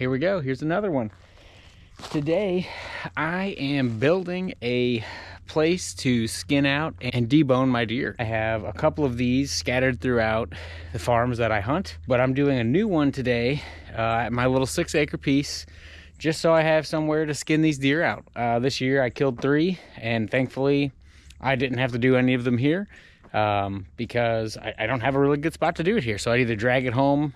here we go. Here's another one. Today, I am building a place to skin out and debone my deer. I have a couple of these scattered throughout the farms that I hunt, but I'm doing a new one today at my little 6-acre piece, just so I have somewhere to skin these deer out. This year I killed 3, and thankfully I didn't have to do any of them here because I don't have a really good spot to do it here. So I either drag it home,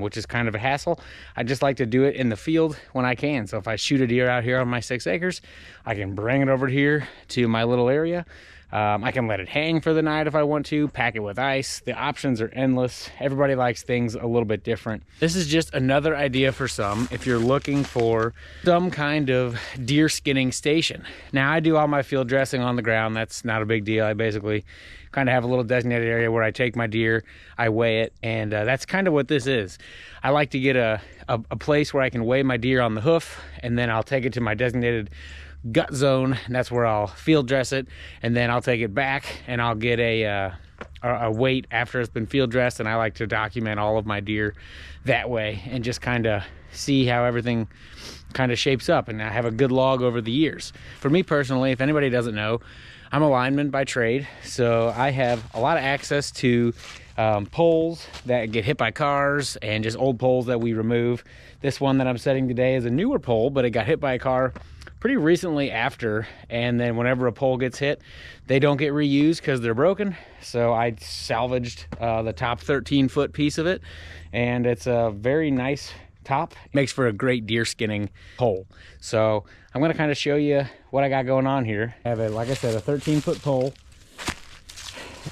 which is kind of a hassle. I just like to do it in the field when I can. So if I shoot a deer out here on my 6 acres, I can bring it over here to my little area. I can let it hang for the night if I want to, pack it with ice. The options are endless. Everybody likes things a little bit different. This is just another idea for some if you're looking for some kind of deer skinning station. Now, I do all my field dressing on the ground. That's not a big deal. I basically kind of have a little designated area where I take my deer, I weigh it, and that's kind of what this is. I like to get a place where I can weigh my deer on the hoof, and then I'll take it to my designated gut zone, and that's where I'll field dress it, and then I'll take it back and I'll get a weight after it's been field dressed. And I like to document all of my deer that way and just kind of see how everything kind of shapes up, and I have a good log over the years. For me personally, if anybody doesn't know, I'm a lineman by trade, so I have a lot of access to poles that get hit by cars and just old poles that we remove. This one that I'm setting today is a newer pole, but it got hit by a car pretty recently after, and then whenever a pole gets hit, they don't get reused because they're broken. So I salvaged the top 13-foot piece of it, and it's a very nice top. Makes for a great deer skinning pole. So I'm going to kind of show you what I got going on here. I have, like I said, a 13-foot pole,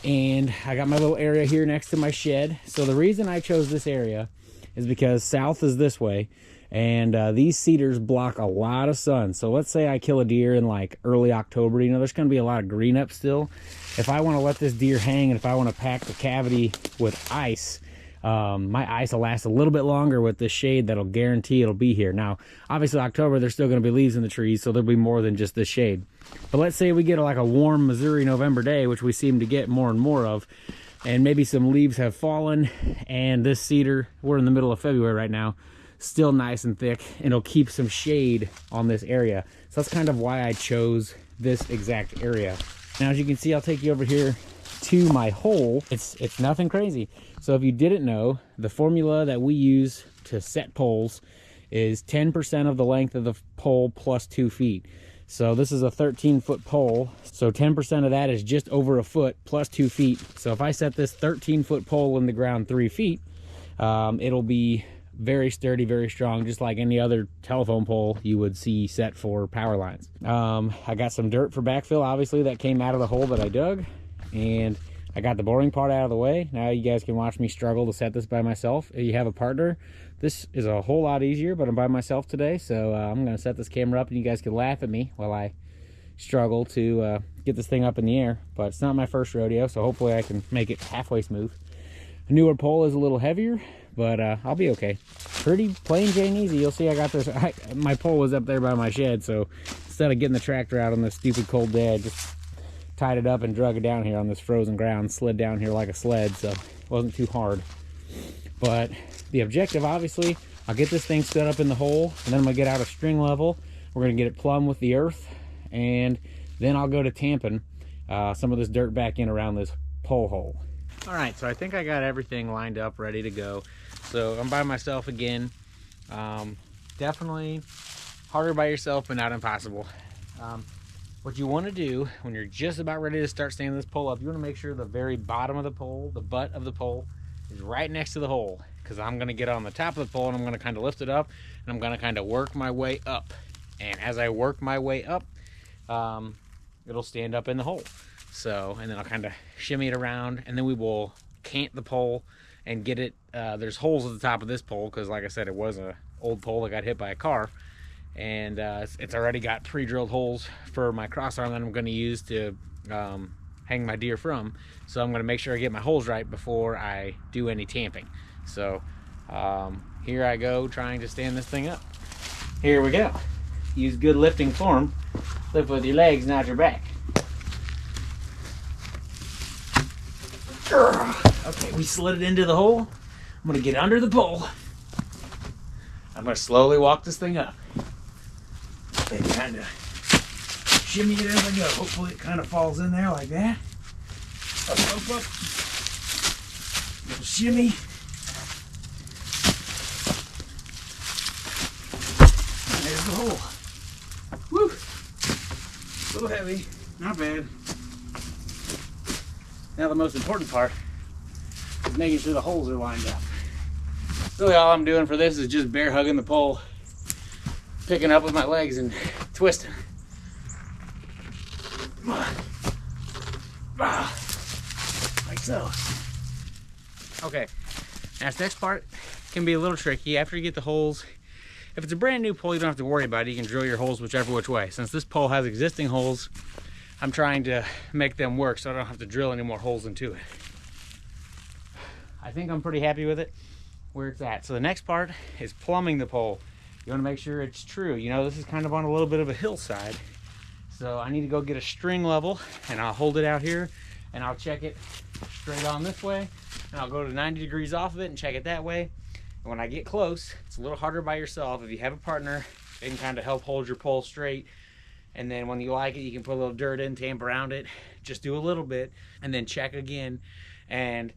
and I got my little area here next to my shed. So the reason I chose this area is because south is this way, and these cedars block a lot of sun. So let's say I kill a deer in like early October, you know, there's going to be a lot of green up still. If I want to let this deer hang, and if I want to pack the cavity with ice, my ice will last a little bit longer with this shade that'll guarantee it'll be here. Now, obviously October, there's still going to be leaves in the trees, so there'll be more than just this shade. But let's say we get like a warm Missouri November day, which we seem to get more and more of, and maybe some leaves have fallen, and this cedar, we're in the middle of February right now, still nice and thick, and it'll keep some shade on this area. So that's kind of why I chose this exact area. Now, as you can see, I'll take you over here to my hole. It's nothing crazy. So if you didn't know, the formula that we use to set poles is 10% of the length of the pole plus 2 feet. So this is a 13-foot pole, so 10% of that is just over a foot plus 2 feet. So if I set this 13-foot pole in the ground 3 feet, it'll be very sturdy, very strong, just like any other telephone pole you would see set for power lines. I got some dirt for backfill, obviously, that came out of the hole that I dug, and I got the boring part out of the way. Now you guys can watch me struggle to set this by myself. If you have a partner, this is a whole lot easier, but I'm by myself today, so I'm going to set this camera up and you guys can laugh at me while I struggle to get this thing up in the air. But it's not my first rodeo, so hopefully I can make it halfway smooth. A newer pole is a little heavier, but I'll be okay. Pretty plain Jane easy. You'll see I got this. My pole was up there by my shed, so instead of getting the tractor out on this stupid cold day, I just tied it up and drug it down here on this frozen ground, slid down here like a sled, so it wasn't too hard. But the objective, obviously, I'll get this thing stood up in the hole, and then I'm gonna get out a string level. We're gonna get it plumb with the earth, and then I'll go to tamping some of this dirt back in around this pole hole. All right, so I think I got everything lined up, ready to go. So I'm by myself again. Definitely harder by yourself, but not impossible. What you want to do when you're just about ready to start standing this pole up, you want to make sure the very bottom of the pole, the butt of the pole, is right next to the hole, because I'm going to get on the top of the pole and I'm going to kind of lift it up, and I'm going to kind of work my way up. And as I work my way up, it'll stand up in the hole. So, and then I'll kind of shimmy it around, and then we will cant the pole and get it. There's holes at the top of this pole because, like I said, it was an old pole that got hit by a car. And it's already got pre-drilled holes for my crossarm that I'm going to use to hang my deer from. So I'm going to make sure I get my holes right before I do any tamping. So here I go trying to stand this thing up. Here we go. Use good lifting form. Lift with your legs, not your back. Okay, we slid it into the hole. I'm going to get under the pole. I'm gonna slowly walk this thing up and kind of shimmy it as I go. Hopefully it kind of falls in there like that. Up, up, up. Little shimmy. And there's the hole. Woo! A little heavy, not bad. Now the most important part is making sure the holes are lined up. Really all I'm doing for this is just bear hugging the pole, picking up with my legs and twisting. Like so. Okay, now this next part can be a little tricky. After you get the holes, if it's a brand new pole, you don't have to worry about it. You can drill your holes whichever which way. Since this pole has existing holes, I'm trying to make them work so I don't have to drill any more holes into it. I think I'm pretty happy with it where it's at. So the next part is plumbing the pole. You want to make sure it's true. You know, this is kind of on a little bit of a hillside. So I need to go get a string level and I'll hold it out here and I'll check it straight on this way. And I'll go to 90 degrees off of it and check it that way. And when I get close, it's a little harder by yourself. If you have a partner, they can kind of help hold your pole straight. And then when you like it, you can put a little dirt in, tamp around it. Just do a little bit and then check again and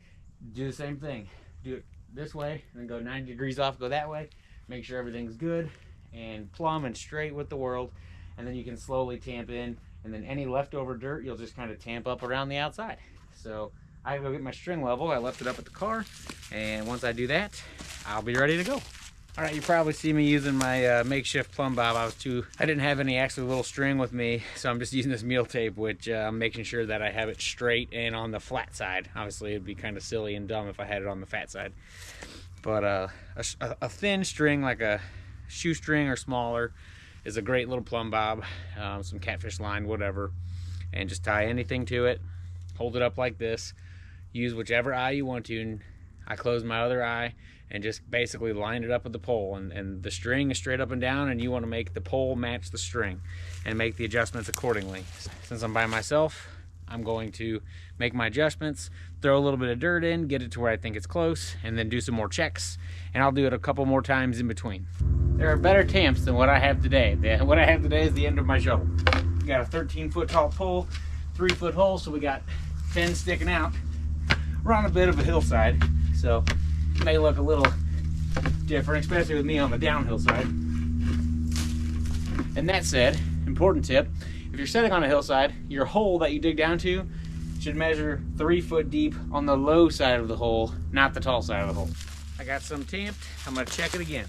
do the same thing. Do it this way and then go 90 degrees off, go that way. Make sure everything's good and plumb and straight with the world. And then you can slowly tamp in, and then any leftover dirt, you'll just kind of tamp up around the outside. So I go get my string level. I left it up at the car. And once I do that, I'll be ready to go. All right, you probably see me using my makeshift plumb bob. I didn't have any actual little string with me, so I'm just using this meal tape, which I'm making sure that I have it straight and on the flat side. Obviously, it'd be kind of silly and dumb if I had it on the fat side. But a thin string, like a shoestring or smaller, is a great little plumb bob. Some catfish line, whatever, and just tie anything to it. Hold it up like this. Use whichever eye you want to. And I close my other eye and just basically line it up with the pole, and the string is straight up and down, and you want to make the pole match the string and make the adjustments accordingly. Since I'm by myself, I'm going to make my adjustments, throw a little bit of dirt in, get it to where I think it's close, and then do some more checks, and I'll do it a couple more times in between. There are better tamps than what I have today. What I have today is the end of my shovel. We got a 13-foot tall pole, 3-foot hole, so we got 10 sticking out. We're on a bit of a hillside, so it may look a little different, especially with me on the downhill side. And that said, important tip, if you're sitting on a hillside, your hole that you dig down to should measure 3 foot deep on the low side of the hole, not the tall side of the hole. I got some tamped. I'm gonna check it again.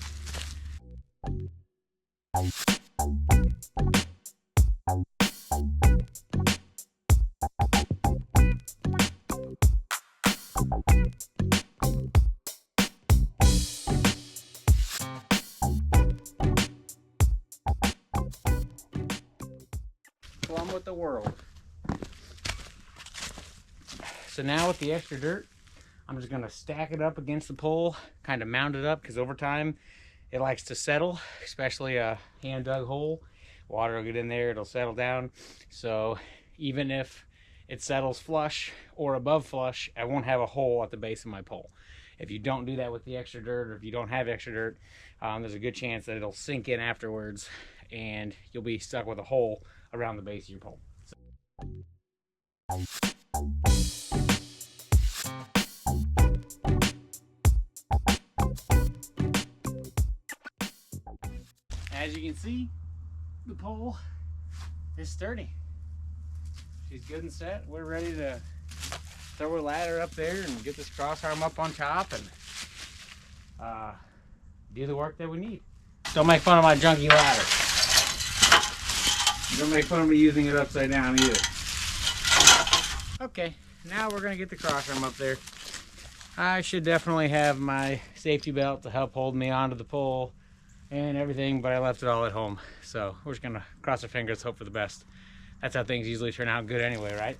Plumb with the world. So now with the extra dirt, I'm just gonna stack it up against the pole, kind of mount it up, because over time it likes to settle, especially a hand dug hole. Water will get in there, it'll settle down. So even if it settles flush or above flush, I won't have a hole at the base of my pole. If you don't do that with the extra dirt, or if you don't have extra dirt, there's a good chance that it'll sink in afterwards and you'll be stuck with a hole around the base of your pole. As you can see, the pole is sturdy. She's good and set. We're ready to throw a ladder up there and get this cross arm up on top and do the work that we need. Don't make fun of my junky ladder. Don't make fun of me using it upside down either. Okay, now we're gonna get the cross arm up there. I should definitely have my safety belt to help hold me onto the pole and everything, but I left it all at home. So we're just gonna cross our fingers, hope for the best. That's how things usually turn out good anyway, right?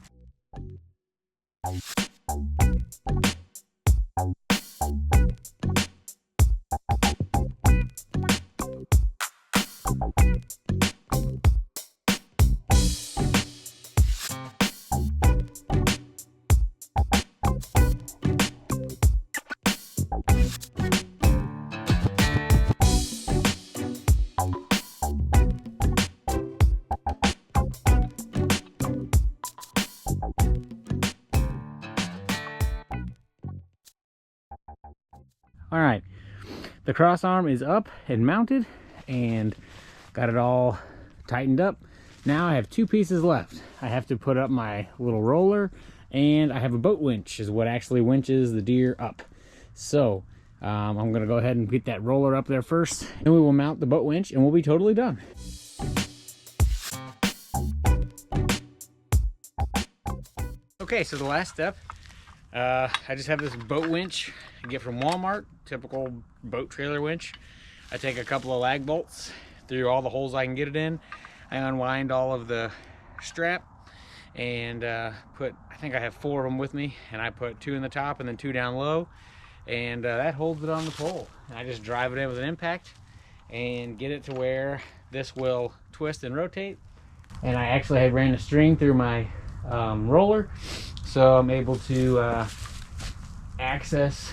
All right, the cross arm is up and mounted and got it all tightened up. Now I have 2 pieces left. I have to put up my little roller, and I have a boat winch, is what actually winches the deer up. So I'm gonna go ahead and get that roller up there first, and we will mount the boat winch and we'll be totally done. Okay, so the last step, I just have this boat winch I get from Walmart, typical boat trailer winch. I take a couple of lag bolts through all the holes I can get it in. I unwind all of the strap and I think I have 4 of them with me, and I put 2 in the top and then 2 down low, and that holds it on the pole. And I just drive it in with an impact and get it to where this will twist and rotate. And I actually had ran a string through my roller, so I'm able to access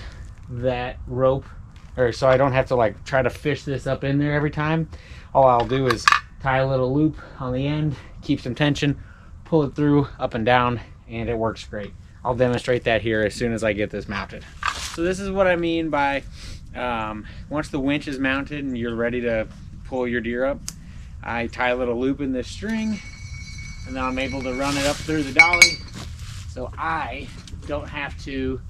that rope, or so I don't have to like try to fish this up in there every time. All I'll do is tie a little loop on the end, keep some tension, pull it through up and down, and it works great. I'll demonstrate that here as soon as I get this mounted. So this is what I mean by once the winch is mounted and you're ready to pull your deer up, I tie a little loop in this string, and then I'm able to run it up through the dolly, so I don't have to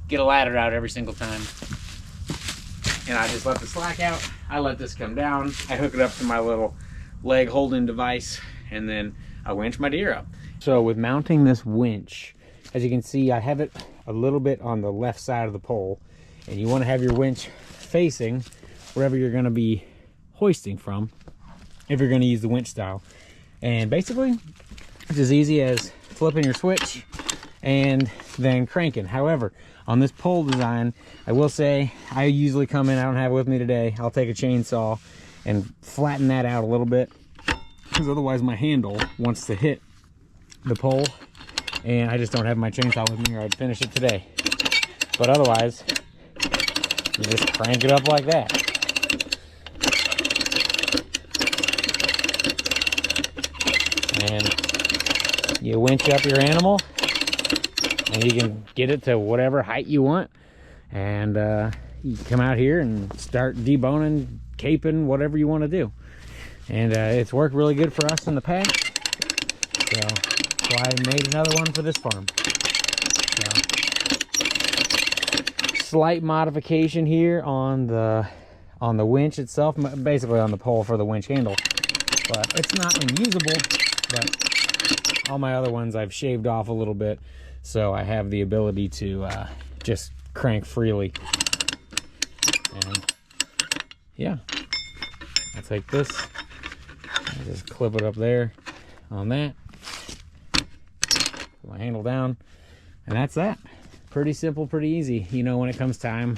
get a ladder out every single time. And I just let the slack out, I let this come down, I hook it up to my little leg holding device, and then I winch my deer up. So with mounting this winch, as you can see, I have it a little bit on the left side of the pole, and you want to have your winch facing wherever you're going to be hoisting from if you're going to use the winch style. And basically it's as easy as flipping your switch and then cranking. However, on this pole design, I will say, I usually come in, I don't have it with me today, I'll take a chainsaw and flatten that out a little bit, because otherwise my handle wants to hit the pole, and I just don't have my chainsaw with me, or I'd finish it today. But otherwise, you just crank it up like that. And you winch up your animal, and you can get it to whatever height you want, and you come out here and start deboning, caping, whatever you want to do. And it's worked really good for us in the past, so I made another one for this farm. So, slight modification here on the winch itself, basically on the pole for the winch handle, but it's not unusable. But all my other ones I've shaved off a little bit, so I have the ability to just crank freely. And yeah, I take this, I just clip it up there on that, put my handle down, and that's that. Pretty simple, pretty easy. You know, when it comes time,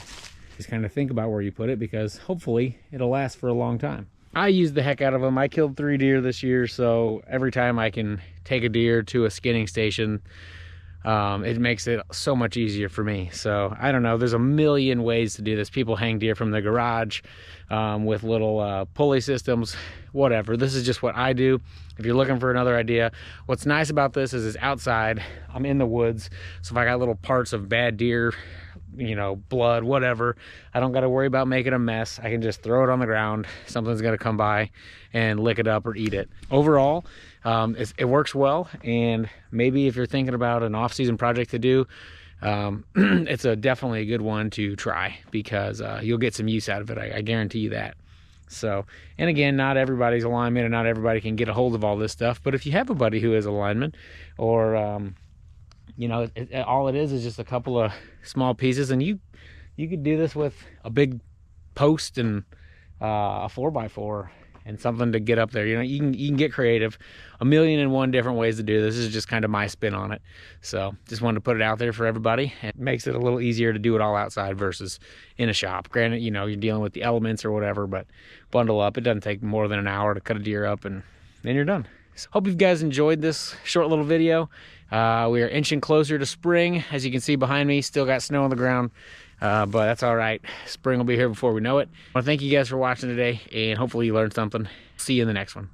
just kind of think about where you put it, because hopefully it'll last for a long time. I used the heck out of them. I killed 3 deer this year, so every time I can take a deer to a skinning station, it makes it so much easier for me. So I don't know, there's a million ways to do this. People hang deer from the garage with little pulley systems, whatever. This is just what I do. If you're looking for another idea, what's nice about this is it's outside. I'm in the woods, so if I got little parts of bad deer, you know, blood, whatever, I don't got to worry about making a mess. I can just throw it on the ground. Something's going to come by and lick it up or eat it. Overall, it works well, and maybe if you're thinking about an off-season project to do, it's definitely a good one to try, because you'll get some use out of it. I guarantee you that. So, and again, not everybody's a lineman, and not everybody can get a hold of all this stuff, but if you have a buddy who is a lineman, or you know, all it is just a couple of small pieces, and you could do this with a big post and a 4x4 and something to get up there. You know, you can get creative. 1,000,001 different ways to do this. This is just kind of my spin on it. So just wanted to put it out there for everybody. It makes it a little easier to do it all outside versus in a shop. Granted, you know, you're dealing with the elements or whatever, but bundle up. It doesn't take more than an hour to cut a deer up, and then you're done. So hope you guys enjoyed this short little video. We are inching closer to spring. As you can see behind me, still got snow on the ground, but that's all right. Spring will be here before we know it. I want to thank you guys for watching today, and hopefully you learned something. See you in the next one.